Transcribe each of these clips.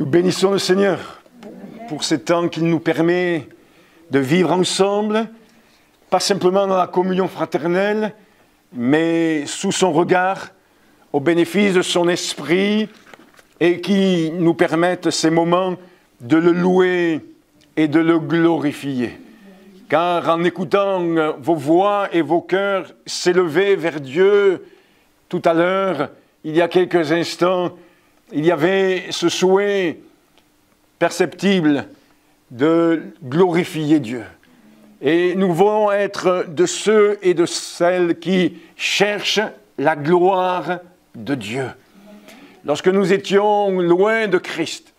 Nous bénissons le Seigneur pour ce temps qu'il nous permet de vivre ensemble, pas simplement dans la communion fraternelle, mais sous son regard, au bénéfice de son esprit, et qui nous permettent ces moments de le louer et de le glorifier. Car en écoutant vos voix et vos cœurs s'élever vers Dieu, tout à l'heure, il y a quelques instants, il y avait ce souhait perceptible de glorifier Dieu. Et nous voulons être de ceux et de celles qui cherchent la gloire de Dieu. Lorsque nous étions loin de Christ,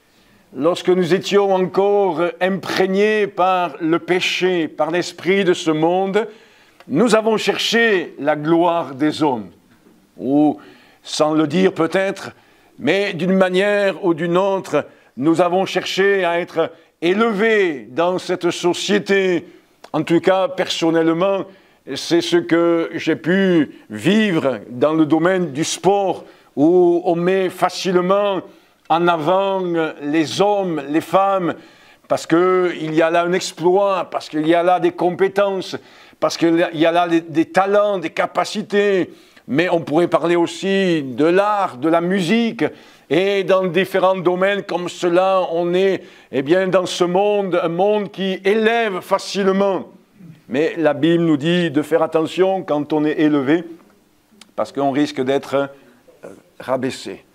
lorsque nous étions encore imprégnés par le péché, par l'esprit de ce monde, nous avons cherché la gloire des hommes. Ou, sans le dire peut-être, mais d'une manière ou d'une autre, nous avons cherché à être élevés dans cette société. En tout cas, personnellement, c'est ce que j'ai pu vivre dans le domaine du sport, où on met facilement en avant les hommes, les femmes, parce qu'il y a là un exploit, parce qu'il y a là des compétences, parce qu'il y a là des talents, des capacités. Mais on pourrait parler aussi de l'art, de la musique, et dans différents domaines comme cela, on est dans ce monde, un monde qui élève facilement. Mais la Bible nous dit de faire attention quand on est élevé, parce qu'on risque d'être rabaissé.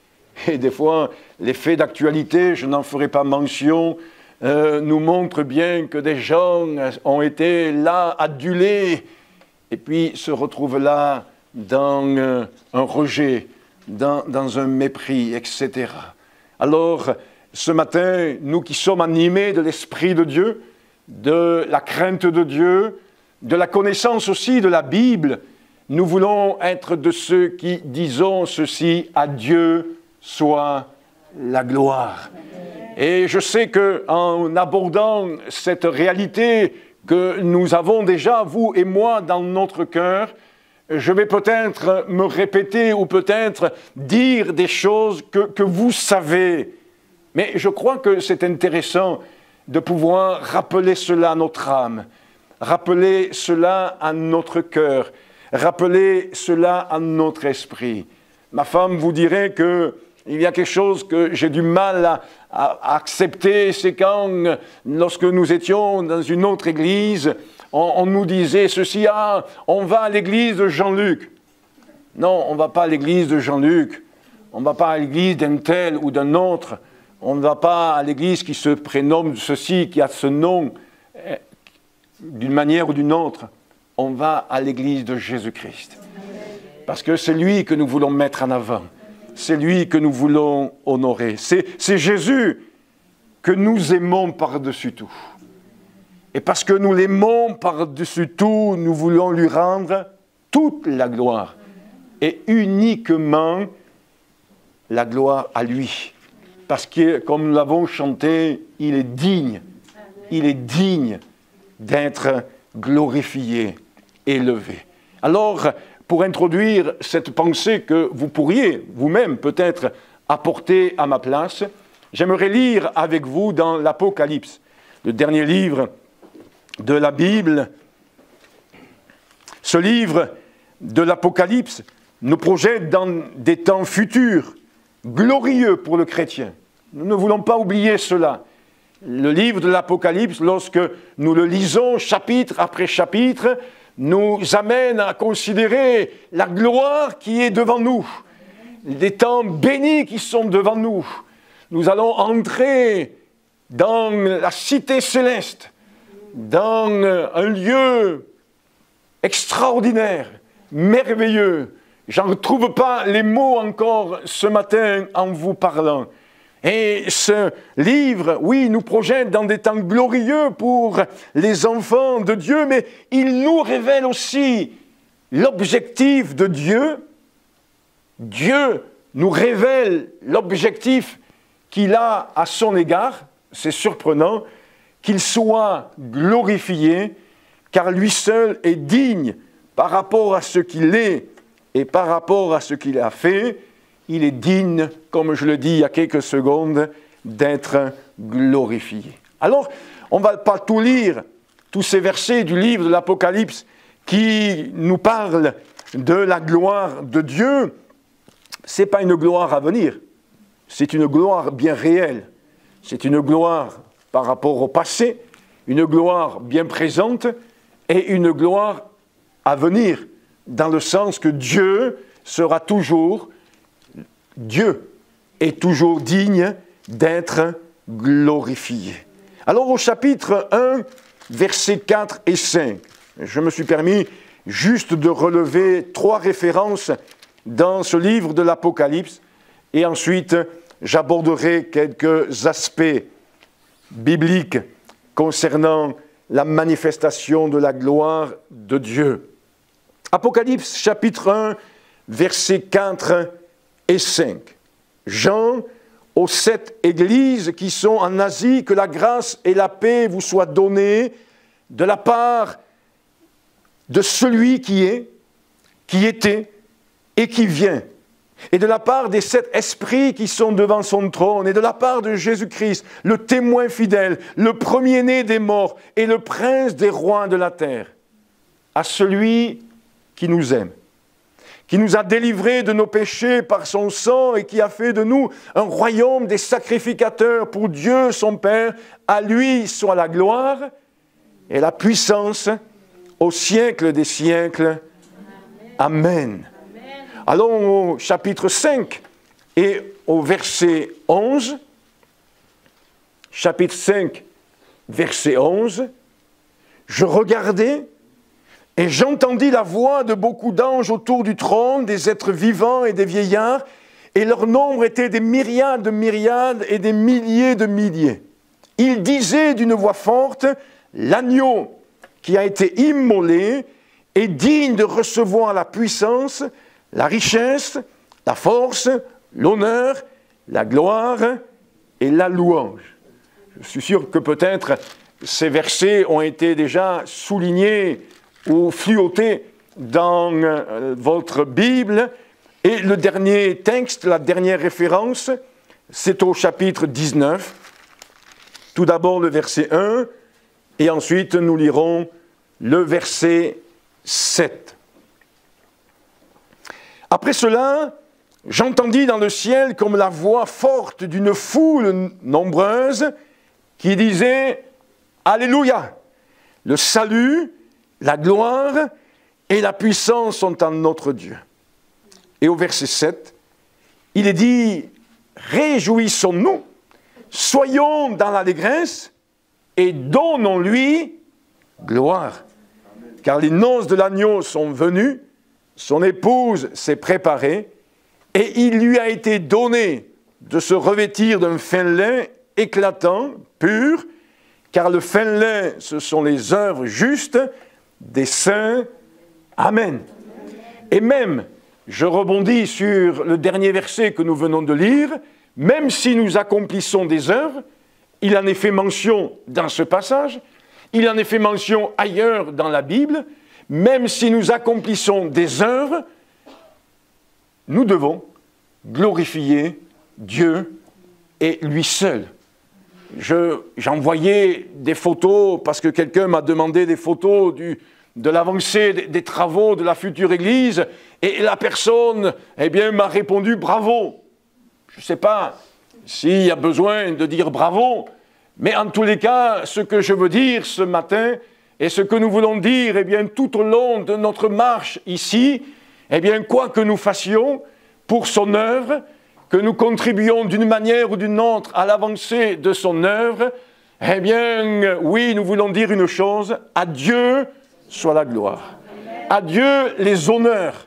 Et des fois, les faits d'actualité, je n'en ferai pas mention, nous montrent bien que des gens ont été là, adulés, et puis se retrouvent là dans un rejet, dans un mépris, etc. Alors, ce matin, nous qui sommes animés de l'Esprit de Dieu, de la crainte de Dieu, de la connaissance aussi de la Bible, nous voulons être de ceux qui disons ceci: à Dieu soit la gloire. Et je sais qu'en abordant cette réalité que nous avons déjà, vous et moi, dans notre cœur, je vais peut-être me répéter ou peut-être dire des choses que vous savez. Mais je crois que c'est intéressant de pouvoir rappeler cela à notre âme, rappeler cela à notre cœur, rappeler cela à notre esprit. Ma femme vous dirait qu'il y a quelque chose que j'ai du mal à accepter, c'est quand, lorsque nous étions dans une autre église, on nous disait ceci: ah, on va à l'église de Jean-Luc. Non, on ne va pas à l'église de Jean-Luc. On ne va pas à l'église d'un tel ou d'un autre. On ne va pas à l'église qui se prénomme ceci, qui a ce nom, d'une manière ou d'une autre. On va à l'église de Jésus-Christ. Parce que c'est lui que nous voulons mettre en avant. C'est lui que nous voulons honorer. C'est Jésus que nous aimons par-dessus tout. Et parce que nous l'aimons par-dessus tout, nous voulons lui rendre toute la gloire. Et uniquement la gloire à lui. Parce que, comme nous l'avons chanté, il est digne d'être glorifié, élevé. Alors, pour introduire cette pensée que vous pourriez vous-même peut-être apporter à ma place, j'aimerais lire avec vous dans l'Apocalypse, le dernier livre de la Bible. Ce livre de l'Apocalypse nous projette dans des temps futurs, glorieux pour le chrétien. Nous ne voulons pas oublier cela. Le livre de l'Apocalypse, lorsque nous le lisons chapitre après chapitre, nous amène à considérer la gloire qui est devant nous, des temps bénis qui sont devant nous. Nous allons entrer dans la cité céleste, dans un lieu extraordinaire, merveilleux. Je n'en trouve pas les mots encore ce matin en vous parlant. Et ce livre, oui, nous projette dans des temps glorieux pour les enfants de Dieu, mais il nous révèle aussi l'objectif de Dieu. Dieu nous révèle l'objectif qu'il a à son égard. C'est surprenant qu'il soit glorifié, car lui seul est digne par rapport à ce qu'il est et par rapport à ce qu'il a fait. Il est digne, comme je le dis il y a quelques secondes, d'être glorifié. Alors, on ne va pas tout lire, tous ces versets du livre de l'Apocalypse qui nous parlent de la gloire de Dieu. Ce n'est pas une gloire à venir, c'est une gloire bien réelle. C'est une gloire par rapport au passé, une gloire bien présente et une gloire à venir, dans le sens que Dieu sera toujours Dieu est toujours digne d'être glorifié. Alors au chapitre 1, versets 4 et 5, je me suis permis juste de relever 3 références dans ce livre de l'Apocalypse et ensuite j'aborderai quelques aspects bibliques concernant la manifestation de la gloire de Dieu. Apocalypse chapitre 1, versets 4 et 5. Jean, aux 7 églises qui sont en Asie, que la grâce et la paix vous soient données de la part de celui qui est, qui était et qui vient, et de la part des 7 esprits qui sont devant son trône, et de la part de Jésus-Christ, le témoin fidèle, le premier-né des morts et le prince des rois de la terre, à celui qui nous aime, qui nous a délivrés de nos péchés par son sang et qui a fait de nous un royaume des sacrificateurs pour Dieu son Père. À lui soit la gloire et la puissance au siècle des siècles. Amen. Allons au chapitre 5 et au verset 11. Chapitre 5, verset 11. Je regardais et j'entendis la voix de beaucoup d'anges autour du trône, des êtres vivants et des vieillards, et leur nombre était des myriades de myriades et des milliers de milliers. Ils disaient d'une voix forte, l'agneau qui a été immolé est digne de recevoir la puissance, la richesse, la force, l'honneur, la gloire et la louange. Je suis sûr que peut-être ces versets ont été déjà soulignés ou fluotés dans votre Bible. Et le dernier texte, la dernière référence, c'est au chapitre 19. Tout d'abord le verset 1, et ensuite nous lirons le verset 7. Après cela, j'entendis dans le ciel comme la voix forte d'une foule nombreuse qui disait « Alléluia ! Le salut, la gloire et la puissance sont en notre Dieu. » Et au verset 7, il est dit « Réjouissons-nous, soyons dans l'allégresse et donnons-lui gloire. Car les noces de l'agneau sont venues, son épouse s'est préparée, et il lui a été donné de se revêtir d'un fin lin éclatant, pur, car le fin lin, ce sont les œuvres justes des saints. Amen. Et même, je rebondis sur le dernier verset que nous venons de lire, même si nous accomplissons des œuvres, il en est fait mention dans ce passage, il en est fait mention ailleurs dans la Bible, même si nous accomplissons des œuvres, nous devons glorifier Dieu et lui seul. J'envoyais des photos, parce que quelqu'un m'a demandé des photos de l'avancée des travaux de la future église, et la personne, m'a répondu « bravo ». Je ne sais pas s'il y a besoin de dire « bravo », mais en tous les cas, ce que je veux dire ce matin, et ce que nous voulons dire, tout au long de notre marche ici, quoi que nous fassions pour son œuvre, que nous contribuions d'une manière ou d'une autre à l'avancée de son œuvre, oui, nous voulons dire une chose, à Dieu soit la gloire. À Dieu les honneurs.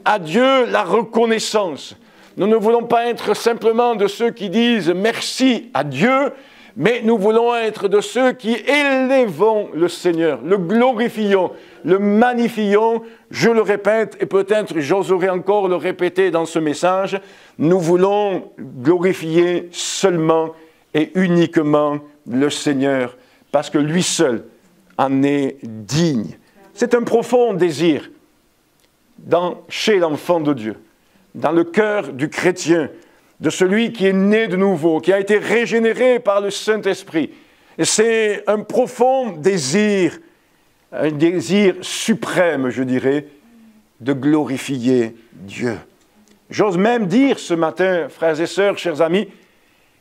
À Dieu la reconnaissance. Nous ne voulons pas être simplement de ceux qui disent merci à Dieu, mais nous voulons être de ceux qui élèvons le Seigneur, le glorifions, le magnifions. Je le répète, et peut-être j'oserai encore le répéter dans ce message, nous voulons glorifier seulement et uniquement le Seigneur, parce que lui seul en est digne. C'est un profond désir chez l'enfant de Dieu, dans le cœur du chrétien, de celui qui est né de nouveau, qui a été régénéré par le Saint-Esprit. Et c'est un profond désir, un désir suprême, je dirais, de glorifier Dieu. J'ose même dire ce matin, frères et sœurs, chers amis,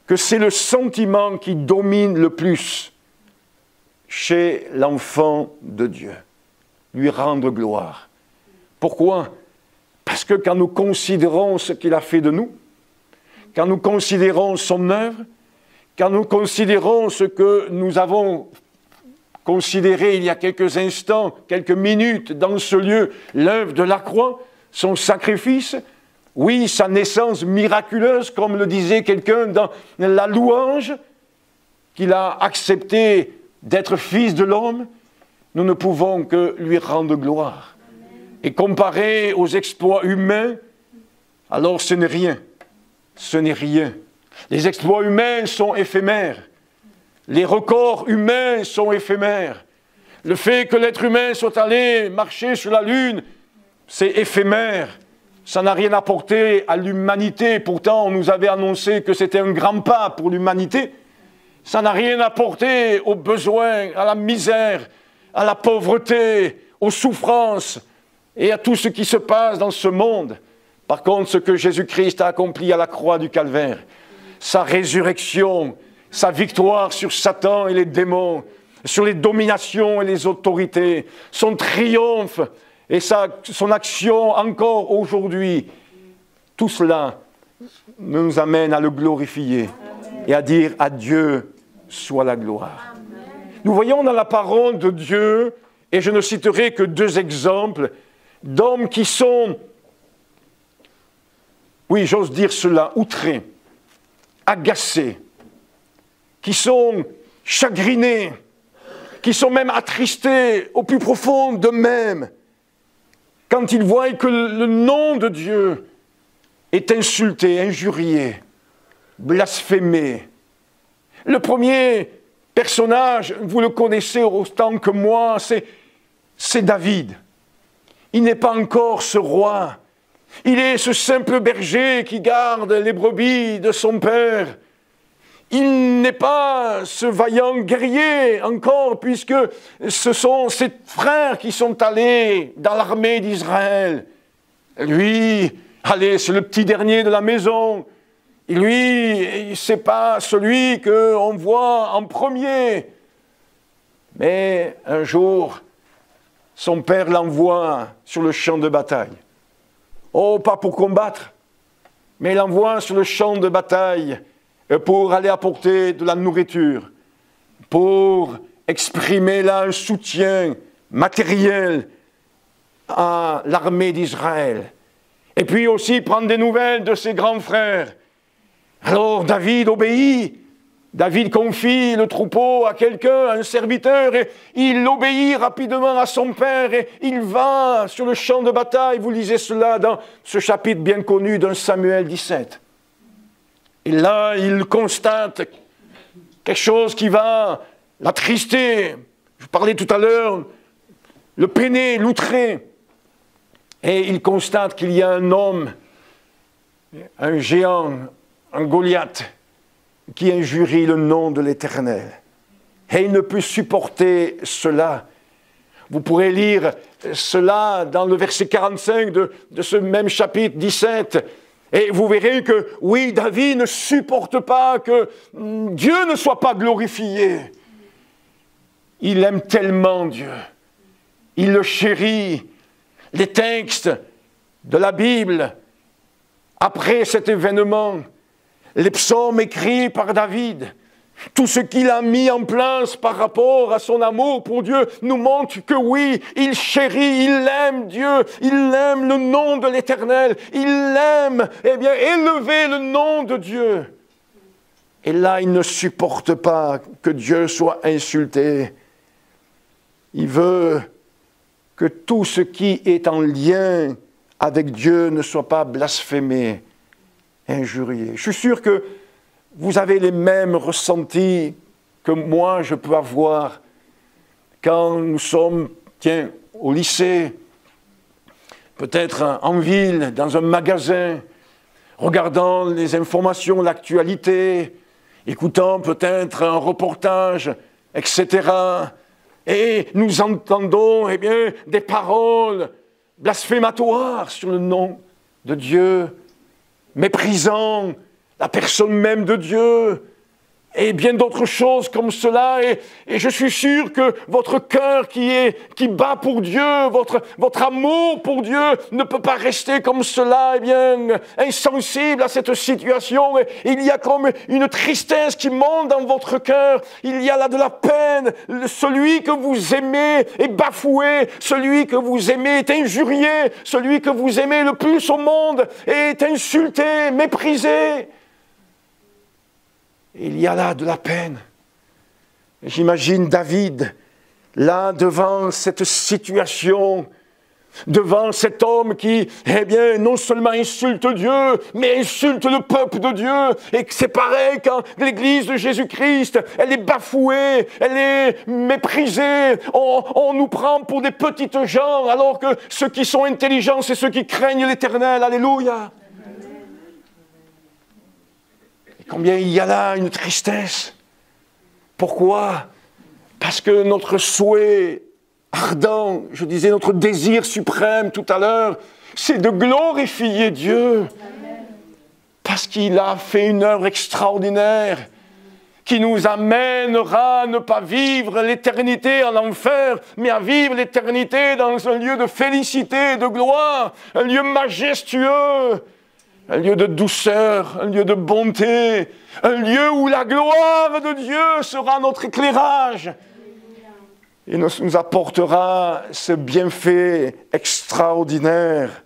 que c'est le sentiment qui domine le plus chez l'enfant de Dieu. Lui rendre gloire. Pourquoi? Parce que quand nous considérons ce qu'il a fait de nous, quand nous considérons son œuvre, quand nous considérons ce que nous avons considéré il y a quelques instants, quelques minutes dans ce lieu, l'œuvre de la croix, son sacrifice, oui, sa naissance miraculeuse, comme le disait quelqu'un dans la louange, qu'il a accepté d'être fils de l'homme, nous ne pouvons que lui rendre gloire. Et comparé aux exploits humains, alors ce n'est rien. Ce n'est rien. Les exploits humains sont éphémères. Les records humains sont éphémères. Le fait que l'être humain soit allé marcher sur la Lune, c'est éphémère. Ça n'a rien apporté à l'humanité. Pourtant, on nous avait annoncé que c'était un grand pas pour l'humanité. Ça n'a rien apporté aux besoins, à la misère, à la pauvreté, aux souffrances et à tout ce qui se passe dans ce monde. Par contre, ce que Jésus-Christ a accompli à la croix du Calvaire, sa résurrection, sa victoire sur Satan et les démons, sur les dominations et les autorités, son triomphe et son action encore aujourd'hui, tout cela nous amène à le glorifier et à dire à Dieu soit la gloire. Nous voyons dans la parole de Dieu, et je ne citerai que 2 exemples, d'hommes qui sont, oui, j'ose dire cela, outrés, agacés, qui sont chagrinés, qui sont même attristés au plus profond d'eux-mêmes, quand ils voient que le nom de Dieu est insulté, injurié, blasphémé. Le premier personnage, vous le connaissez autant que moi, c'est David. Il n'est pas encore ce roi. Il est ce simple berger qui garde les brebis de son père. Il n'est pas ce vaillant guerrier encore, puisque ce sont ses frères qui sont allés dans l'armée d'Israël. Lui, allez, c'est le petit dernier de la maison. Et lui, c'est pas celui qu'on voit en premier. Mais un jour, son père l'envoie sur le champ de bataille. Oh, pas pour combattre, mais il l'envoie sur le champ de bataille pour aller apporter de la nourriture, pour exprimer là un soutien matériel à l'armée d'Israël. Et puis aussi prendre des nouvelles de ses grands frères. Alors David obéit. David confie le troupeau à quelqu'un, à un serviteur, et il obéit rapidement à son père, et il va sur le champ de bataille. Vous lisez cela dans ce chapitre bien connu d'un Samuel 17. Et là, il constate quelque chose qui va l'attrister. Je parlais tout à l'heure, le peiner, l'outrer. Et il constate qu'il y a un homme, un géant, un Goliath, qui injurie le nom de l'Éternel. Et il ne peut supporter cela. Vous pourrez lire cela dans le verset 45 de ce même chapitre 17. Et vous verrez que, oui, David ne supporte pas que Dieu ne soit pas glorifié. Il aime tellement Dieu. Il le chérit. Les textes de la Bible, après cet événement, les psaumes écrits par David, tout ce qu'il a mis en place par rapport à son amour pour Dieu nous montre que oui, il chérit, il aime Dieu, il aime le nom de l'Éternel, il aime, élever le nom de Dieu. Et là, il ne supporte pas que Dieu soit insulté. Il veut que tout ce qui est en lien avec Dieu ne soit pas blasphémé, injurié. Je suis sûr que vous avez les mêmes ressentis que moi je peux avoir quand nous sommes, au lycée, peut-être en ville, dans un magasin, regardant les informations, l'actualité, écoutant peut-être un reportage, etc. Et nous entendons des paroles blasphématoires sur le nom de Dieu, méprisant la personne même de Dieu, et bien d'autres choses comme cela. Et je suis sûr que votre cœur qui bat pour Dieu, votre amour pour Dieu ne peut pas rester comme cela, insensible à cette situation. Et il y a comme une tristesse qui monte dans votre cœur. Il y a là de la peine. Celui que vous aimez est bafoué. Celui que vous aimez est injurié. Celui que vous aimez le plus au monde est insulté, méprisé. Il y a là de la peine. J'imagine David, là devant cette situation, devant cet homme qui, non seulement insulte Dieu, mais insulte le peuple de Dieu. Et c'est pareil quand l'Église de Jésus-Christ, elle est bafouée, elle est méprisée. On nous prend pour des petites gens, alors que ceux qui sont intelligents, c'est ceux qui craignent l'Éternel. Alléluia. Combien il y a là une tristesse. Pourquoi? Parce que notre souhait ardent, je disais notre désir suprême tout à l'heure, c'est de glorifier Dieu. Parce qu'il a fait une œuvre extraordinaire qui nous amènera à ne pas vivre l'éternité en enfer, mais à vivre l'éternité dans un lieu de félicité, de gloire, un lieu majestueux. Un lieu de douceur, un lieu de bonté, un lieu où la gloire de Dieu sera notre éclairage et nous apportera ce bienfait extraordinaire.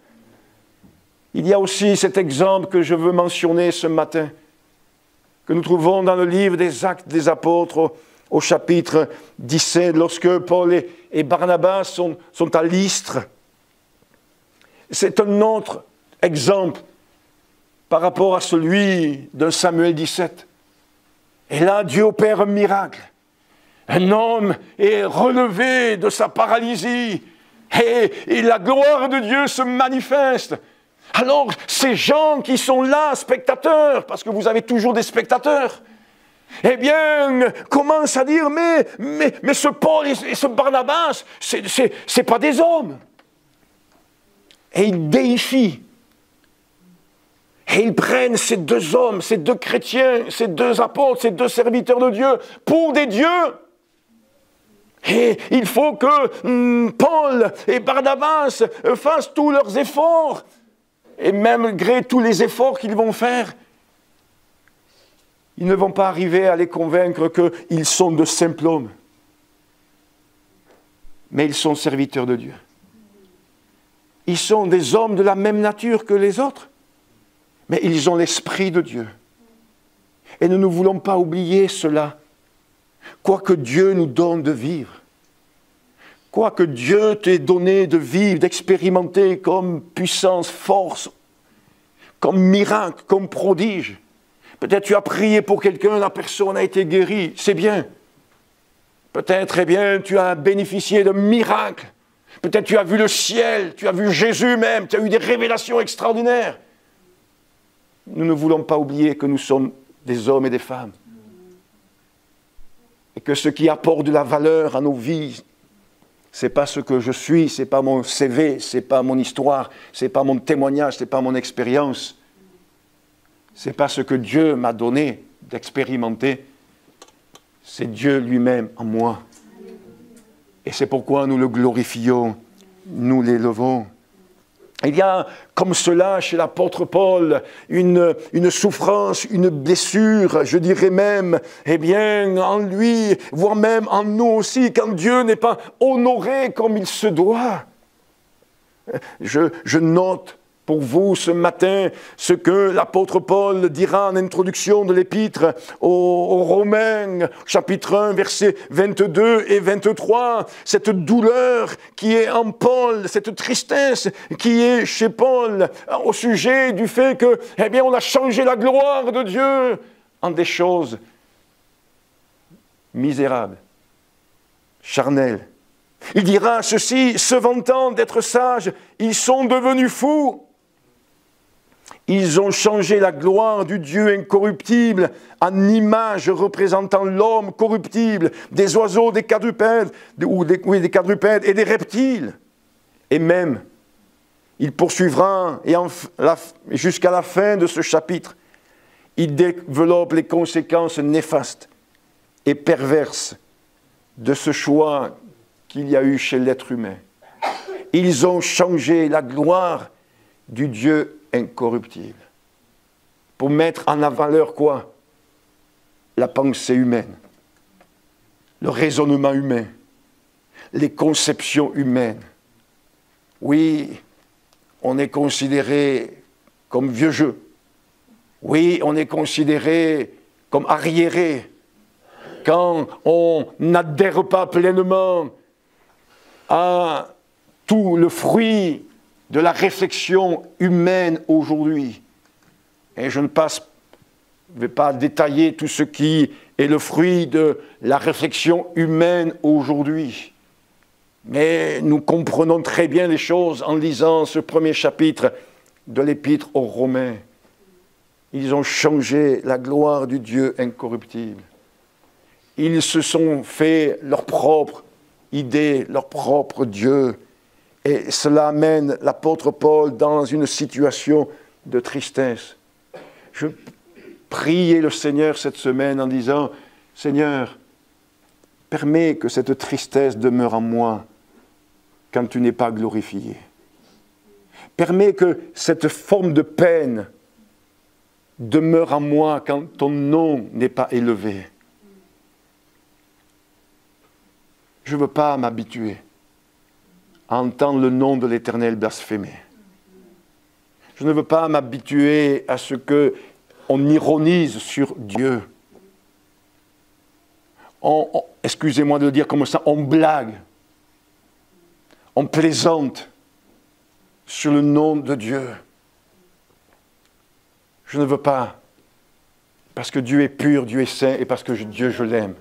Il y a aussi cet exemple que je veux mentionner ce matin, que nous trouvons dans le livre des Actes des Apôtres au chapitre 17, lorsque Paul et Barnabas sont à Lystre. C'est un autre exemple par rapport à celui de Samuel 17. Et là, Dieu opère un miracle. Un homme est relevé de sa paralysie et la gloire de Dieu se manifeste. Alors, ces gens qui sont là, spectateurs, parce que vous avez toujours des spectateurs, commencent à dire, mais ce Paul et ce Barnabas, c'est pas des hommes. Et ils déifient. Et ils prennent ces deux hommes, ces deux chrétiens, ces deux apôtres, ces deux serviteurs de Dieu pour des dieux. Et il faut que Paul et Barnabas fassent tous leurs efforts. Et malgré tous les efforts qu'ils vont faire, ils ne vont pas arriver à les convaincre qu'ils sont de simples hommes. Mais ils sont serviteurs de Dieu. Ils sont des hommes de la même nature que les autres. Mais ils ont l'Esprit de Dieu. Et nous ne voulons pas oublier cela. Quoi que Dieu nous donne de vivre, quoi que Dieu t'ait donné de vivre, d'expérimenter comme puissance, force, comme miracle, comme prodige. Peut-être tu as prié pour quelqu'un, la personne a été guérie, c'est bien. Peut-être, tu as bénéficié de miracles. Peut-être tu as vu le ciel, tu as vu Jésus même, tu as eu des révélations extraordinaires. Nous ne voulons pas oublier que nous sommes des hommes et des femmes. Et que ce qui apporte de la valeur à nos vies, ce n'est pas ce que je suis, ce n'est pas mon CV, ce n'est pas mon histoire, ce n'est pas mon témoignage, ce n'est pas mon expérience. Ce n'est pas ce que Dieu m'a donné d'expérimenter. C'est Dieu lui-même en moi. Et c'est pourquoi nous le glorifions, nous l'élevons. Il y a comme cela chez l'apôtre Paul une souffrance, une blessure, je dirais même, en lui, voire même en nous aussi, quand Dieu n'est pas honoré comme il se doit. Je note pour vous ce matin ce que l'apôtre Paul dira en introduction de l'épître aux Romains, chapitre 1, versets 22 et 23. Cette douleur qui est en Paul, cette tristesse qui est chez Paul au sujet du fait que, on a changé la gloire de Dieu en des choses misérables, charnelles. Il dira ceci, se vantant d'être sages, ils sont devenus fous. Ils ont changé la gloire du Dieu incorruptible en image représentant l'homme corruptible, des oiseaux, des quadrupèdes, des quadrupèdes et des reptiles. Et même, il poursuivra, et jusqu'à la fin de ce chapitre, il développe les conséquences néfastes et perverses de ce choix qu'il y a eu chez l'être humain. Ils ont changé la gloire du Dieu incorruptible pour mettre en valeur quoi? La pensée humaine, le raisonnement humain, les conceptions humaines. Oui, on est considéré comme vieux jeu. Oui, on est considéré comme arriéré quand on n'adhère pas pleinement à tout le fruit de la réflexion humaine aujourd'hui. Et je ne vais pas détailler tout ce qui est le fruit de la réflexion humaine aujourd'hui. Mais nous comprenons très bien les choses en lisant ce premier chapitre de l'Épître aux Romains. Ils ont changé la gloire du Dieu incorruptible. Ils se sont fait leur propre idée, leur propre Dieu. Et cela amène l'apôtre Paul dans une situation de tristesse. Je priais le Seigneur cette semaine en disant, « Seigneur, permets que cette tristesse demeure en moi quand tu n'es pas glorifié. Permets que cette forme de peine demeure en moi quand ton nom n'est pas élevé. Je ne veux pas m'habituer à entendre le nom de l'Éternel blasphémé. Je ne veux pas m'habituer à ce qu'on ironise sur Dieu. Excusez-moi de le dire comme ça, on blague, on plaisante sur le nom de Dieu. Je ne veux pas, parce que Dieu est pur, Dieu est saint, et parce que Dieu, je l'aime.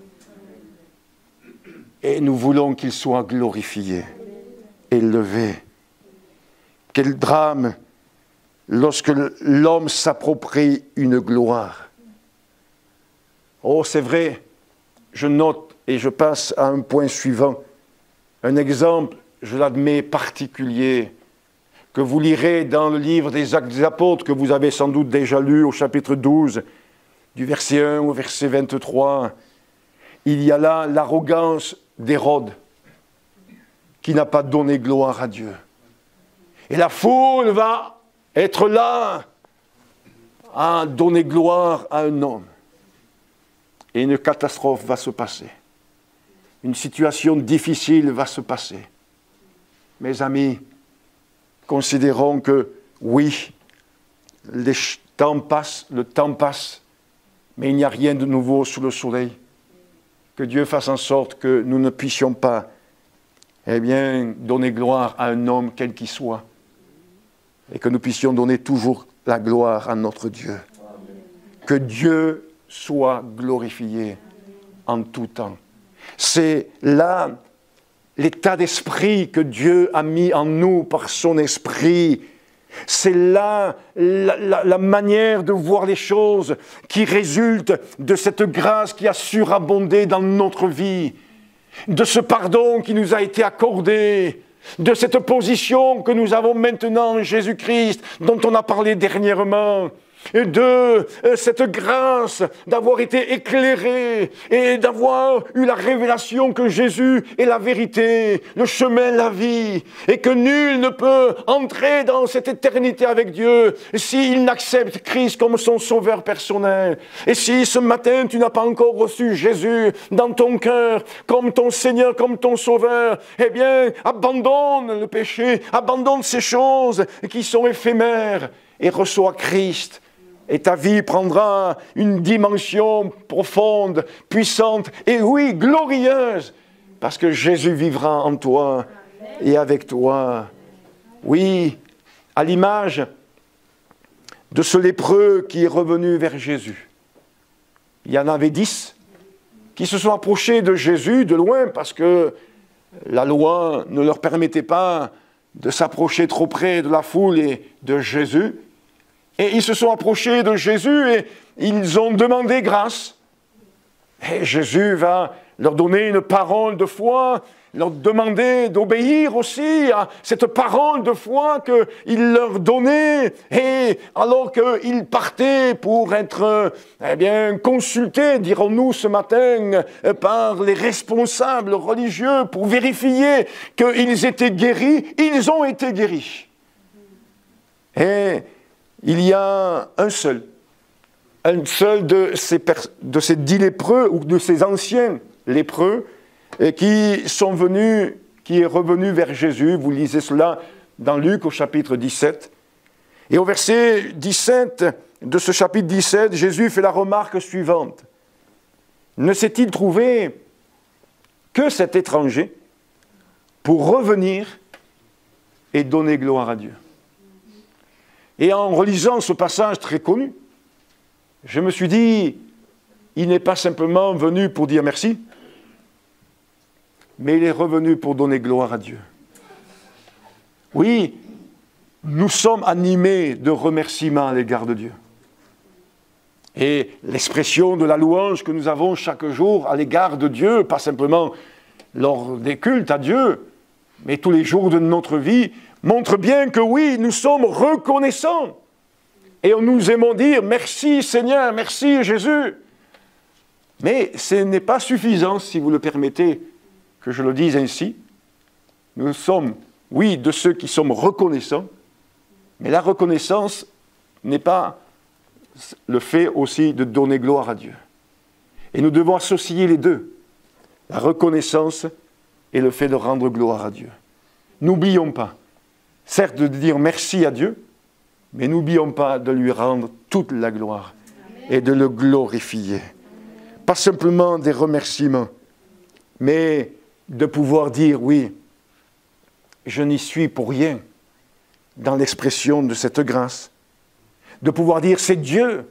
Et nous voulons qu'il soit glorifié, élevé. Quel drame lorsque l'homme s'approprie une gloire. Oh, c'est vrai, je note et je passe à un point suivant. Un exemple, je l'admets, particulier, que vous lirez dans le livre des Actes des Apôtres, que vous avez sans doute déjà lu au chapitre 12, du verset 1 au verset 23. Il y a là l'arrogance d'Hérode, qui n'a pas donné gloire à Dieu. Et la foule va être là à donner gloire à un homme. Et une catastrophe va se passer. Une situation difficile va se passer. Mes amis, considérons que, oui, le temps passe, mais il n'y a rien de nouveau sous le soleil. Que Dieu fasse en sorte que nous ne puissions pas, donner gloire à un homme quel qu'il soit, et que nous puissions donner toujours la gloire à notre Dieu. Que Dieu soit glorifié en tout temps. C'est là l'état d'esprit que Dieu a mis en nous par son esprit. C'est là la manière de voir les choses qui résulte de cette grâce qui a surabondé dans notre vie, de ce pardon qui nous a été accordé, de cette position que nous avons maintenant en Jésus-Christ, dont on a parlé dernièrement, et de cette grâce d'avoir été éclairé et d'avoir eu la révélation que Jésus est la vérité, le chemin, la vie, et que nul ne peut entrer dans cette éternité avec Dieu s'il n'accepte Christ comme son sauveur personnel. Et si ce matin tu n'as pas encore reçu Jésus dans ton cœur comme ton Seigneur, comme ton sauveur, abandonne le péché, abandonne ces choses qui sont éphémères et reçois Christ. Et ta vie prendra une dimension profonde, puissante et oui, glorieuse, parce que Jésus vivra en toi et avec toi. Oui, à l'image de ce lépreux qui est revenu vers Jésus. Il y en avait 10 qui se sont approchés de Jésus de loin parce que la loi ne leur permettait pas de s'approcher trop près de la foule et de Jésus. Et ils se sont approchés de Jésus et ils ont demandé grâce. Et Jésus va leur donner une parole de foi, leur demander d'obéir aussi à cette parole de foi qu'il leur donnait. Et alors qu'ils partaient pour être consultés, dirons-nous ce matin, par les responsables religieux pour vérifier qu'ils étaient guéris, ils ont été guéris. Et il y a un seul de ces 10 lépreux, ou de ces anciens lépreux, qui est revenu vers Jésus. Vous lisez cela dans Luc au chapitre 17. Et au verset 17 de ce chapitre 17, Jésus fait la remarque suivante. Ne s'est-il trouvé que cet étranger pour revenir et donner gloire à Dieu? Et en relisant ce passage très connu, je me suis dit, il n'est pas simplement venu pour dire merci, mais il est revenu pour donner gloire à Dieu. Oui, nous sommes animés de remerciements à l'égard de Dieu. Et l'expression de la louange que nous avons chaque jour à l'égard de Dieu, pas simplement lors des cultes à Dieu, mais tous les jours de notre vie, montre bien que oui, nous sommes reconnaissants. Et nous aimons dire « Merci Seigneur, merci Jésus ». Mais ce n'est pas suffisant, si vous le permettez, que je le dise ainsi. Nous sommes, oui, de ceux qui sommes reconnaissants, mais la reconnaissance n'est pas le fait aussi de donner gloire à Dieu. Et nous devons associer les deux, la reconnaissance et le fait de rendre gloire à Dieu. N'oublions pas, certes de dire merci à Dieu, mais n'oublions pas de lui rendre toute la gloire et de le glorifier. Pas simplement des remerciements, mais de pouvoir dire, oui, je n'y suis pour rien dans l'expression de cette grâce. De pouvoir dire, c'est Dieu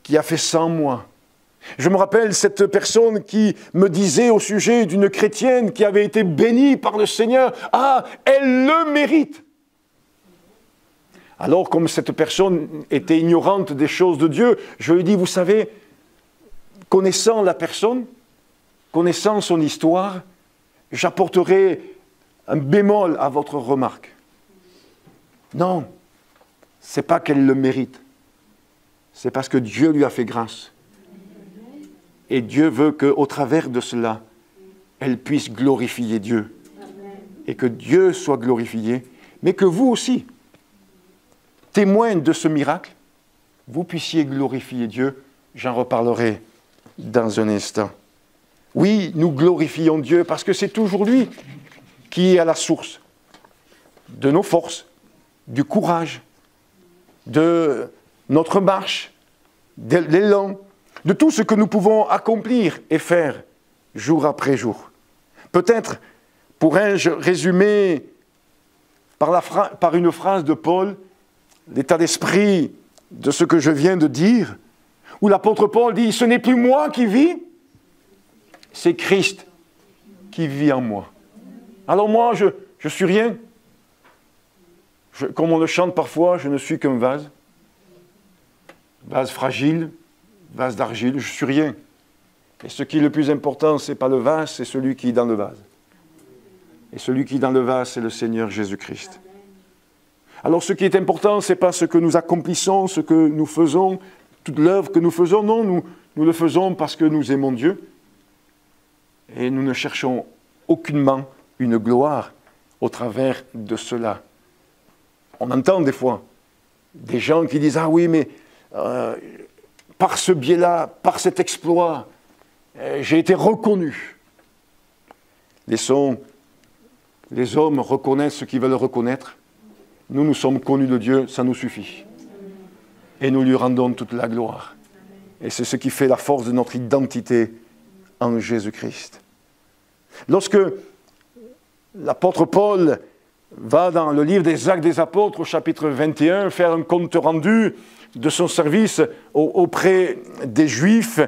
qui a fait ça en moi. Je me rappelle cette personne qui me disait au sujet d'une chrétienne qui avait été bénie par le Seigneur, « Ah, elle le mérite !» Alors, comme cette personne était ignorante des choses de Dieu, je lui ai dit, vous savez, connaissant la personne, connaissant son histoire, j'apporterai un bémol à votre remarque. Non, ce n'est pas qu'elle le mérite, c'est parce que Dieu lui a fait grâce. Et Dieu veut qu'au travers de cela, elle puisse glorifier Dieu. Et que Dieu soit glorifié, mais que vous aussi, témoins de ce miracle, vous puissiez glorifier Dieu. J'en reparlerai dans un instant. Oui, nous glorifions Dieu parce que c'est toujours lui qui est à la source de nos forces, du courage, de notre marche, de l'élan, de tout ce que nous pouvons accomplir et faire jour après jour. Peut-être pourrais-je résumer par une phrase de Paul l'état d'esprit de ce que je viens de dire, où l'apôtre Paul dit « Ce n'est plus moi qui vis, c'est Christ qui vit en moi. » Alors moi, je suis rien. Comme on le chante parfois, je ne suis qu'un vase fragile, vase d'argile, je suis rien. Et ce qui est le plus important, ce n'est pas le vase, c'est celui qui est dans le vase. Et celui qui est dans le vase, c'est le Seigneur Jésus-Christ. Alors ce qui est important, ce n'est pas ce que nous accomplissons, ce que nous faisons, toute l'œuvre que nous faisons. Non, nous le faisons parce que nous aimons Dieu. Et nous ne cherchons aucunement une gloire au travers de cela. On entend des fois des gens qui disent « Ah oui, mais par ce biais-là, par cet exploit, j'ai été reconnu. » Les hommes reconnaissent ce qu'ils veulent reconnaître. Nous, nous sommes connus de Dieu, ça nous suffit. Et nous lui rendons toute la gloire. Et c'est ce qui fait la force de notre identité en Jésus-Christ. Lorsque l'apôtre Paul va dans le livre des Actes des Apôtres, au chapitre 21, faire un compte rendu de son service auprès des Juifs,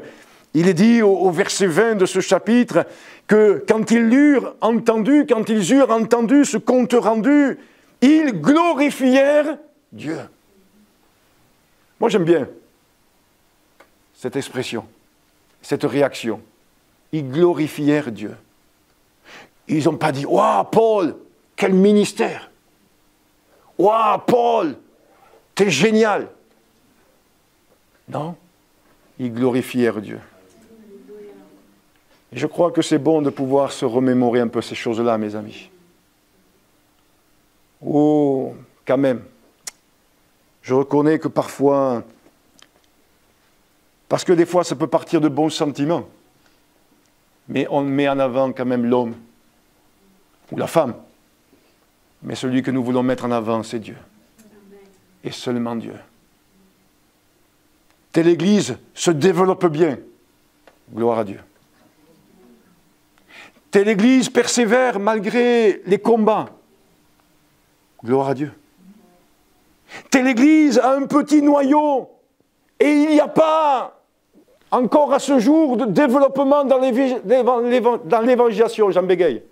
il est dit au verset 20 de ce chapitre que quand ils eurent entendu ce compte rendu, ils glorifièrent Dieu. Moi, j'aime bien cette expression, cette réaction. Ils glorifièrent Dieu. Ils n'ont pas dit « Waouh, Paul, quel ministère! Waouh, Paul, t'es génial !» Non, ils glorifièrent Dieu. Et je crois que c'est bon de pouvoir se remémorer un peu ces choses-là, mes amis. Oh, quand même, je reconnais que parfois, parce que des fois ça peut partir de bons sentiments, mais on met en avant quand même l'homme ou la femme. Mais celui que nous voulons mettre en avant, c'est Dieu. Et seulement Dieu. Telle Église se développe bien. Gloire à Dieu. Telle Église persévère malgré les combats. Gloire à Dieu. Telle Église a un petit noyau et il n'y a pas encore à ce jour de développement dans l'évangélisation, j'en bégaye.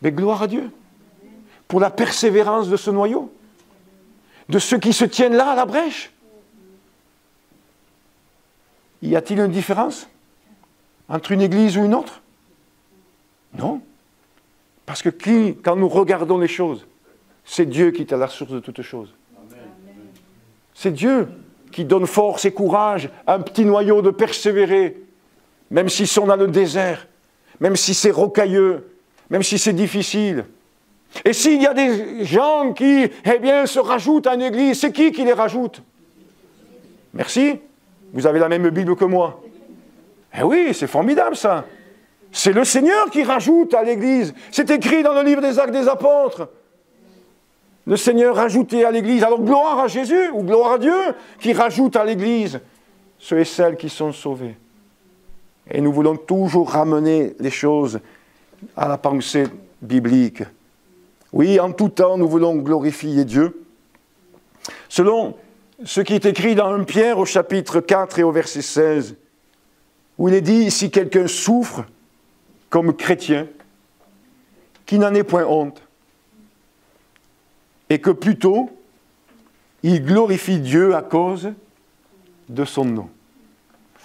Mais gloire à Dieu pour la persévérance de ce noyau, de ceux qui se tiennent là à la brèche. Y a-t-il une différence entre une église ou une autre? Non. Parce que quand nous regardons les choses, c'est Dieu qui est à la source de toutes choses. C'est Dieu qui donne force et courage à un petit noyau de persévérer, même si c'est dans le désert, même si c'est rocailleux, même si c'est difficile. Et s'il y a des gens qui, se rajoutent à une église, c'est qui les rajoute? Merci. Vous avez la même Bible que moi. Eh oui, c'est formidable ça. C'est le Seigneur qui rajoute à l'église. C'est écrit dans le livre des Actes des Apôtres. Le Seigneur rajoutait à l'église. Alors gloire à Jésus ou gloire à Dieu qui rajoute à l'église ceux et celles qui sont sauvés. Et nous voulons toujours ramener les choses à la pensée biblique. Oui, en tout temps, nous voulons glorifier Dieu. Selon ce qui est écrit dans 1 Pierre au chapitre 4 et au verset 16, où il est dit, si quelqu'un souffre comme chrétien, qu'il n'en ait point honte, et que plutôt, il glorifie Dieu à cause de son nom.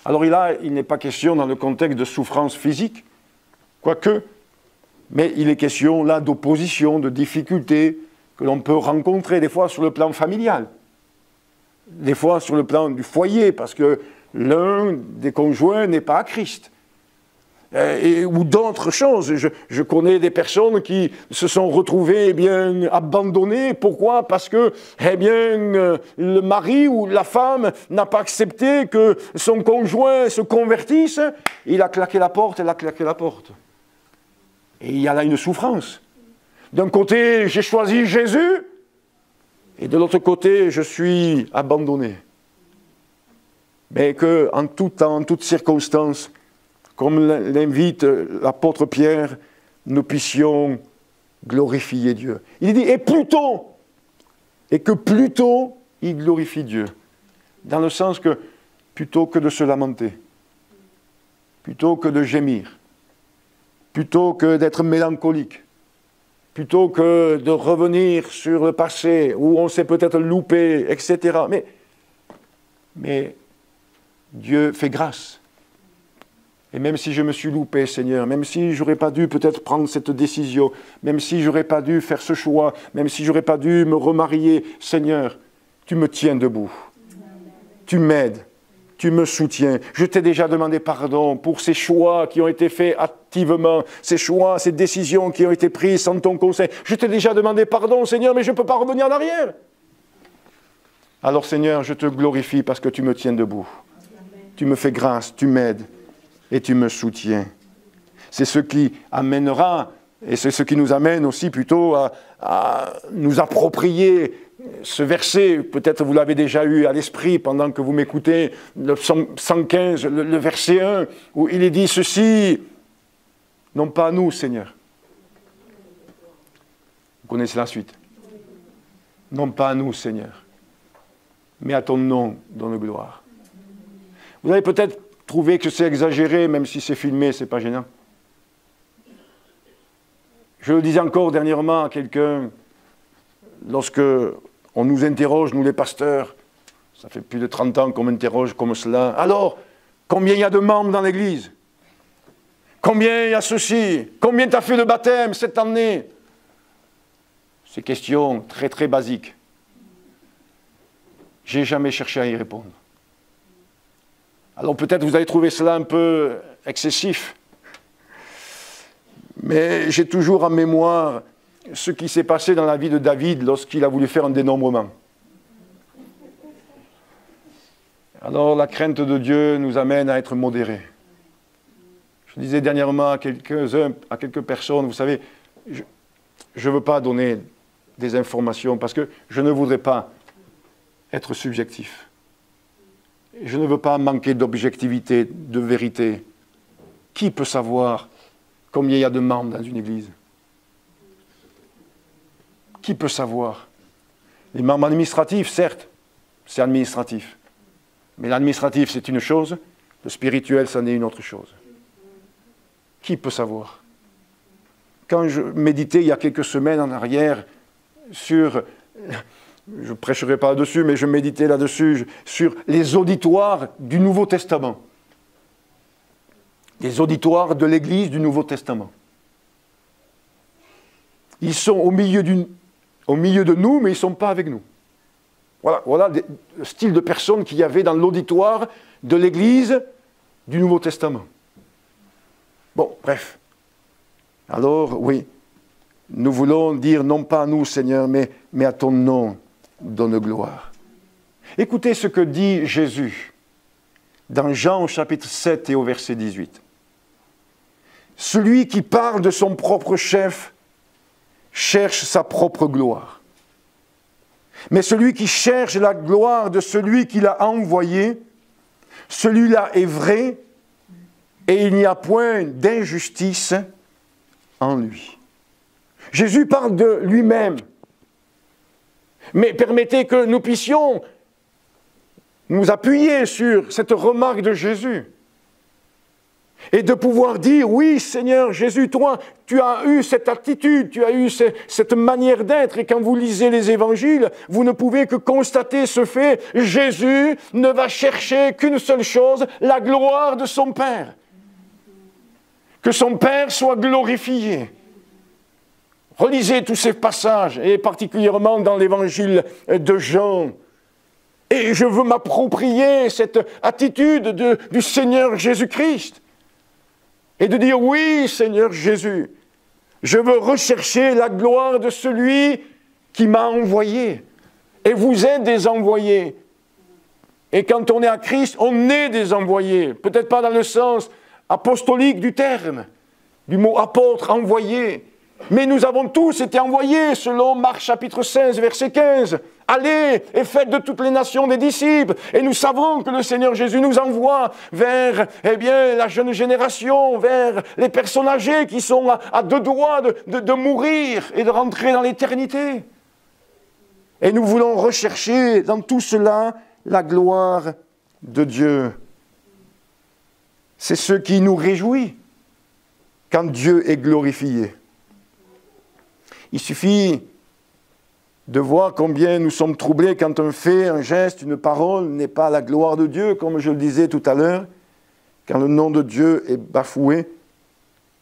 Alors là, il n'est pas question dans le contexte de souffrance physique, quoique, mais il est question là d'opposition, de difficultés que l'on peut rencontrer des fois sur le plan familial, des fois sur le plan du foyer, parce que l'un des conjoints n'est pas à Christ. Ou d'autres choses. Je connais des personnes qui se sont retrouvées abandonnées. Pourquoi? Parce que le mari ou la femme n'a pas accepté que son conjoint se convertisse. Il a claqué la porte, elle a claqué la porte. Et il y a là une souffrance. D'un côté, j'ai choisi Jésus, et de l'autre côté, je suis abandonné. Mais qu'en tout temps, en toutes circonstances, comme l'invite l'apôtre Pierre, nous puissions glorifier Dieu. Il dit, et que plutôt il glorifie Dieu. Dans le sens que, plutôt que de se lamenter, plutôt que de gémir, plutôt que d'être mélancolique, plutôt que de revenir sur le passé, où on s'est peut-être loupé, etc. Mais Dieu fait grâce. Et même si je me suis loupé, Seigneur, même si je n'aurais pas dû peut-être prendre cette décision, même si je n'aurais pas dû faire ce choix, même si je n'aurais pas dû me remarier, Seigneur, tu me tiens debout. Tu m'aides, tu me soutiens. Je t'ai déjà demandé pardon pour ces choix qui ont été faits activement, ces choix, ces décisions qui ont été prises sans ton conseil. Je t'ai déjà demandé pardon, Seigneur, mais je ne peux pas revenir en arrière. Alors, Seigneur, je te glorifie parce que tu me tiens debout. Tu me fais grâce, tu m'aides. Et tu me soutiens. C'est ce qui amènera, et c'est ce qui nous amène aussi plutôt à nous approprier ce verset. Peut-être vous l'avez déjà eu à l'esprit pendant que vous m'écoutez, le psaume 115, le verset 1, où il est dit ceci, non pas à nous, Seigneur. Vous connaissez la suite. Non pas à nous, Seigneur, mais à ton nom, donne gloire. Vous avez peut-être trouver que c'est exagéré, même si c'est filmé, c'est pas gênant. Je le disais encore dernièrement à quelqu'un, lorsque on nous interroge, nous les pasteurs, Ça fait plus de 30 ans qu'on m'interroge comme cela. Alors, combien il y a de membres dans l'Église? Combien il y a ceci? Combien tu as fait de baptême cette année? Ces questions très très basiques. J'ai jamais cherché à y répondre. Alors peut-être vous allez trouver cela un peu excessif. Mais j'ai toujours en mémoire ce qui s'est passé dans la vie de David lorsqu'il a voulu faire un dénombrement. Alors la crainte de Dieu nous amène à être modérés. Je disais dernièrement à quelques personnes, vous savez, je ne veux pas donner des informations parce que je ne voudrais pas être subjectif. Je ne veux pas manquer d'objectivité, de vérité. Qui peut savoir combien il y a de membres dans une église? Qui peut savoir? Les membres administratifs, certes, c'est administratif. Mais l'administratif, c'est une chose, le spirituel, c'en est une autre chose. Qui peut savoir? Quand je méditais il y a quelques semaines en arrière sur, je ne prêcherai pas là-dessus, mais je méditais là-dessus, sur les auditoires du Nouveau Testament. Les auditoires de l'Église du Nouveau Testament. Ils sont au milieu de nous, mais ils ne sont pas avec nous. Voilà le style de personnes qu'il y avait dans l'auditoire de l'Église du Nouveau Testament. Bon, bref. Alors, oui, nous voulons dire non pas à nous, Seigneur, mais à ton nom, donne gloire. Écoutez ce que dit Jésus dans Jean au chapitre 7 et au verset 18. Celui qui parle de son propre chef cherche sa propre gloire. Mais celui qui cherche la gloire de celui qui l'a envoyé, celui-là est vrai et il n'y a point d'injustice en lui. Jésus parle de lui-même. Mais permettez que nous puissions nous appuyer sur cette remarque de Jésus et de pouvoir dire, oui Seigneur Jésus, toi, tu as eu cette attitude, tu as eu cette manière d'être, et quand vous lisez les évangiles, vous ne pouvez que constater ce fait, Jésus ne va chercher qu'une seule chose, la gloire de son Père. Que son Père soit glorifié. Relisez tous ces passages, et particulièrement dans l'évangile de Jean. Et je veux m'approprier cette attitude du Seigneur Jésus-Christ. Et de dire, oui, Seigneur Jésus, je veux rechercher la gloire de celui qui m'a envoyé. Et vous êtes des envoyés. Et quand on est à Christ, on est des envoyés. Peut-être pas dans le sens apostolique du terme, du mot apôtre, envoyé. Mais nous avons tous été envoyés, selon Marc chapitre 16, verset 15. Allez et faites de toutes les nations des disciples. Et nous savons que le Seigneur Jésus nous envoie vers la jeune génération, vers les personnes âgées qui sont à deux doigts de mourir et de rentrer dans l'éternité. Et nous voulons rechercher dans tout cela la gloire de Dieu. C'est ce qui nous réjouit quand Dieu est glorifié. Il suffit de voir combien nous sommes troublés quand un fait, un geste, une parole n'est pas la gloire de Dieu, comme je le disais tout à l'heure, quand le nom de Dieu est bafoué,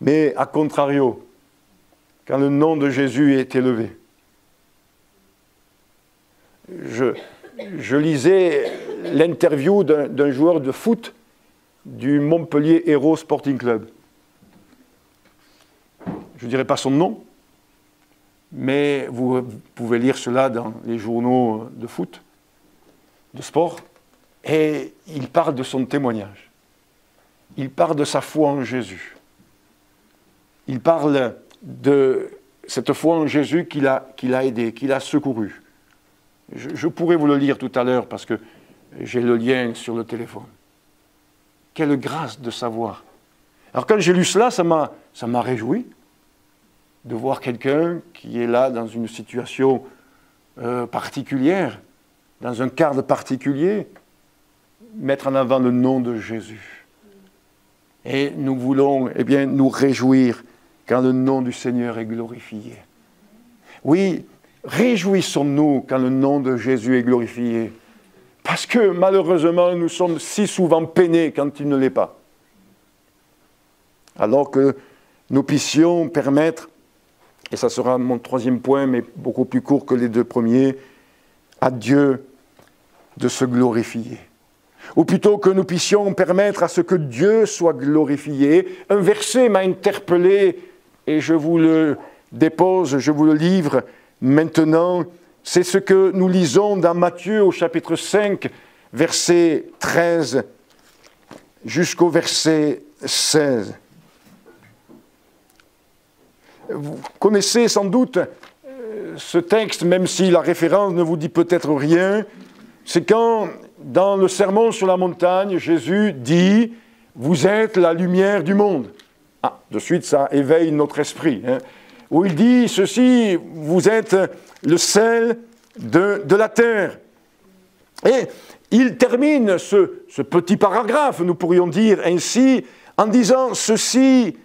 mais à contrario, quand le nom de Jésus est élevé. Je lisais l'interview d'un joueur de foot du Montpellier Hérault Sporting Club. Je ne dirai pas son nom, mais vous pouvez lire cela dans les journaux de foot, de sport, et il parle de son témoignage. Il parle de sa foi en Jésus. Il parle de cette foi en Jésus qu'il a aidé, qu'il a secouru. Je pourrais vous le lire tout à l'heure parce que j'ai le lien sur le téléphone. Quelle grâce de savoir. Alors quand j'ai lu cela, ça m'a réjoui de voir quelqu'un qui est là dans une situation particulière, dans un cadre particulier, mettre en avant le nom de Jésus. Et nous voulons nous réjouir quand le nom du Seigneur est glorifié. Oui, réjouissons-nous quand le nom de Jésus est glorifié. Parce que malheureusement, nous sommes si souvent peinés quand il ne l'est pas. Alors que nous puissions permettre, et ça sera mon troisième point, mais beaucoup plus court que les deux premiers, à Dieu de se glorifier. Ou plutôt que nous puissions permettre à ce que Dieu soit glorifié. Un verset m'a interpellé, et je vous le dépose, je vous le livre maintenant. C'est ce que nous lisons dans Matthieu au chapitre 5, verset 13 jusqu'au verset 16. Vous connaissez sans doute ce texte, même si la référence ne vous dit peut-être rien. C'est quand, dans le sermon sur la montagne, Jésus dit « Vous êtes la lumière du monde ». Ah, de suite, ça éveille notre esprit. Où il dit ceci, « Vous êtes le sel de la terre ». Et il termine ce petit paragraphe, nous pourrions dire ainsi, en disant ceci,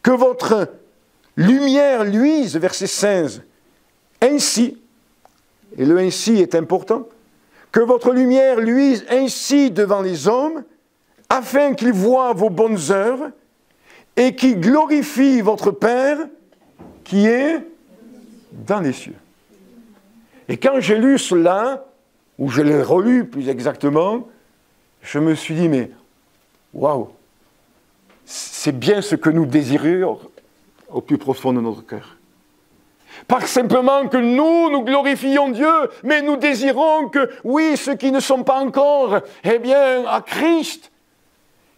que votre lumière luise, verset 16, ainsi, et le ainsi est important, que votre lumière luise ainsi devant les hommes, afin qu'ils voient vos bonnes œuvres et qu'ils glorifient votre Père qui est dans les cieux. Et quand j'ai lu cela, ou je l'ai relu plus exactement, je me suis dit, mais waouh, c'est bien ce que nous désirons au plus profond de notre cœur. Pas simplement que nous glorifions Dieu, mais nous désirons que, oui, ceux qui ne sont pas encore, eh bien, à Christ,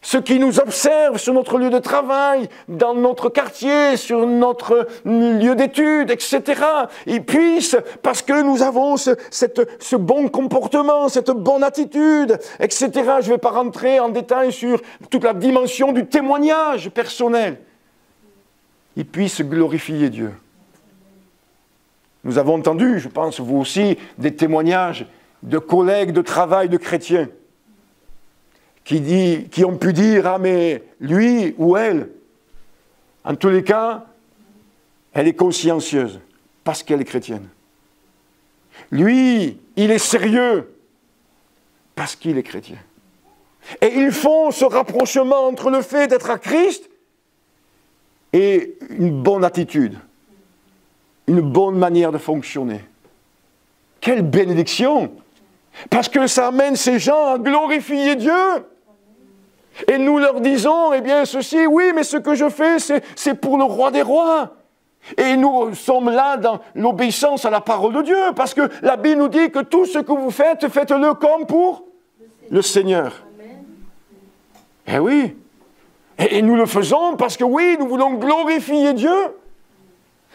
ceux qui nous observent sur notre lieu de travail, dans notre quartier, sur notre lieu d'études, etc., ils puissent, parce que nous avons ce bon comportement, cette bonne attitude, etc., je ne vais pas rentrer en détail sur toute la dimension du témoignage personnel, ils puissent glorifier Dieu. Nous avons entendu, je pense vous aussi, des témoignages de collègues de travail de chrétiens qui ont pu dire « Ah mais lui ou elle, en tous les cas, elle est consciencieuse parce qu'elle est chrétienne. Lui, il est sérieux parce qu'il est chrétien. » Et ils font ce rapprochement entre le fait d'être à Christ et une bonne attitude, une bonne manière de fonctionner. Quelle bénédiction! Parce que ça amène ces gens à glorifier Dieu. Et nous leur disons, eh bien, ceci, oui, mais ce que je fais, c'est pour le roi des rois. Et nous sommes là dans l'obéissance à la parole de Dieu, parce que la Bible nous dit que tout ce que vous faites, faites-le comme pour le Seigneur. Eh oui. Et nous le faisons parce que oui, nous voulons glorifier Dieu.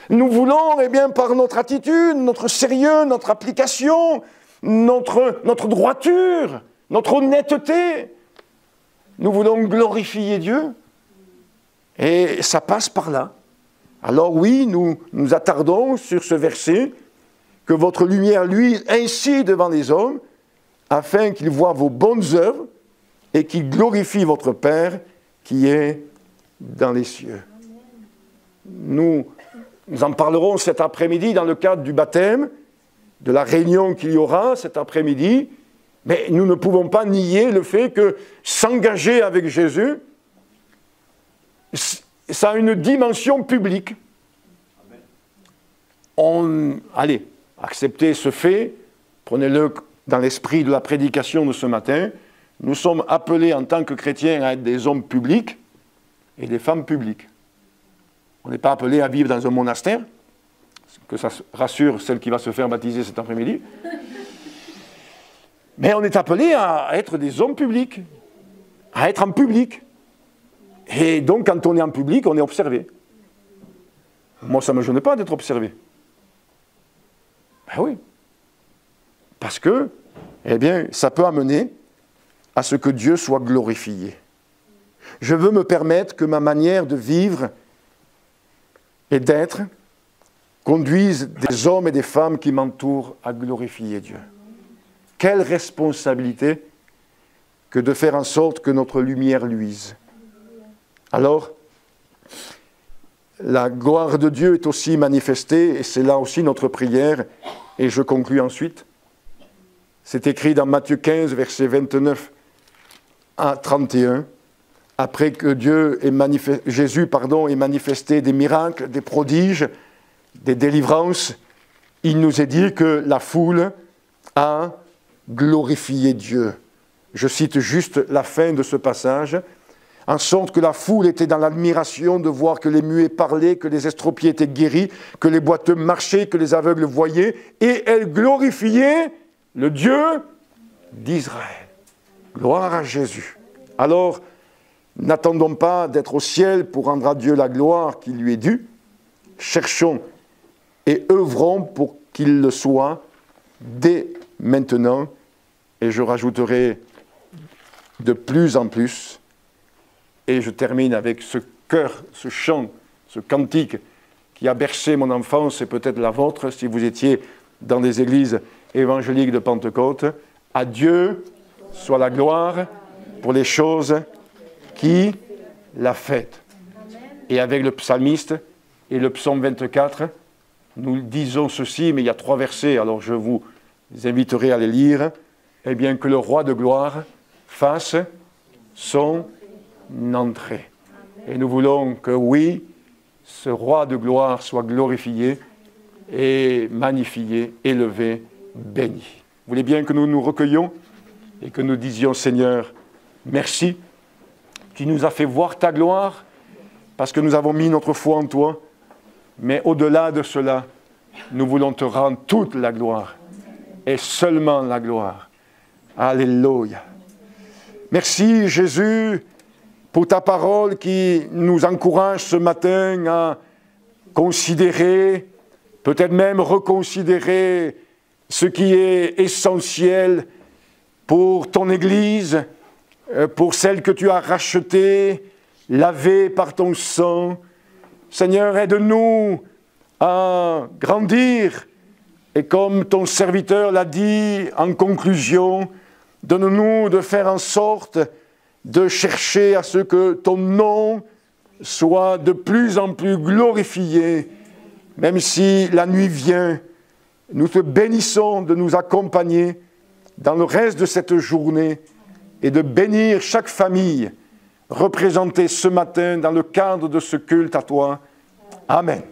Nous voulons, eh bien, par notre attitude, notre sérieux, notre application, notre droiture, notre honnêteté, nous voulons glorifier Dieu. Et ça passe par là. Alors oui, nous nous attardons sur ce verset, que votre lumière luise ainsi devant les hommes, afin qu'ils voient vos bonnes œuvres et qu'ils glorifient votre Père qui est dans les cieux. Nous en parlerons cet après-midi dans le cadre du baptême, de la réunion qu'il y aura cet après-midi, mais nous ne pouvons pas nier le fait que s'engager avec Jésus, ça a une dimension publique. Allez, acceptez ce fait, prenez-le dans l'esprit de la prédication de ce matin. Nous sommes appelés en tant que chrétiens à être des hommes publics et des femmes publiques. On n'est pas appelé à vivre dans un monastère, que ça rassure celle qui va se faire baptiser cet après-midi. Mais on est appelé à être des hommes publics, à être en public. Et donc, quand on est en public, on est observé. Moi, ça ne me gêne pas d'être observé. Ben oui. Parce que, eh bien, ça peut amener à ce que Dieu soit glorifié. Je veux me permettre que ma manière de vivre et d'être conduise des hommes et des femmes qui m'entourent à glorifier Dieu. Quelle responsabilité que de faire en sorte que notre lumière luise. Alors, la gloire de Dieu est aussi manifestée, et c'est là aussi notre prière, et je conclus ensuite, C'est écrit dans Matthieu 15, versets 29 à 31. Après que Jésus ait manifesté des miracles, des prodiges, des délivrances, il nous est dit que la foule a glorifié Dieu. Je cite juste la fin de ce passage. En sorte que la foule était dans l'admiration de voir que les muets parlaient, que les estropiés étaient guéris, que les boiteux marchaient, que les aveugles voyaient, et elle glorifiait le Dieu d'Israël. Gloire à Jésus. Alors, n'attendons pas d'être au ciel pour rendre à Dieu la gloire qui lui est due. Cherchons et œuvrons pour qu'il le soit dès maintenant. Et je rajouterai de plus en plus. Et je termine avec ce chœur, ce chant, ce cantique qui a bercé mon enfance et peut-être la vôtre si vous étiez dans des églises évangéliques de Pentecôte. À Dieu soit la gloire pour les choses qui l'a faites. Et avec le psalmiste et le psaume 24, nous disons ceci, mais il y a 3 versets, alors je vous inviterai à les lire. Eh bien, que le roi de gloire fasse son entrée. Et nous voulons que, oui, ce roi de gloire soit glorifié et magnifié, élevé, béni. Vous voulez bien que nous nous recueillions et que nous disions, Seigneur, merci, tu nous as fait voir ta gloire parce que nous avons mis notre foi en toi, mais au-delà de cela, nous voulons te rendre toute la gloire et seulement la gloire. Alléluia. Merci Jésus pour ta parole qui nous encourage ce matin à considérer, peut-être même reconsidérer ce qui est essentiel pour ton Église, pour celle que tu as rachetée, lavée par ton sang. Seigneur, aide-nous à grandir et comme ton serviteur l'a dit en conclusion, donne-nous de faire en sorte de chercher à ce que ton nom soit de plus en plus glorifié, même si la nuit vient. Nous te bénissons de nous accompagner dans le reste de cette journée et de bénir chaque famille représentée ce matin dans le cadre de ce culte à toi. Amen.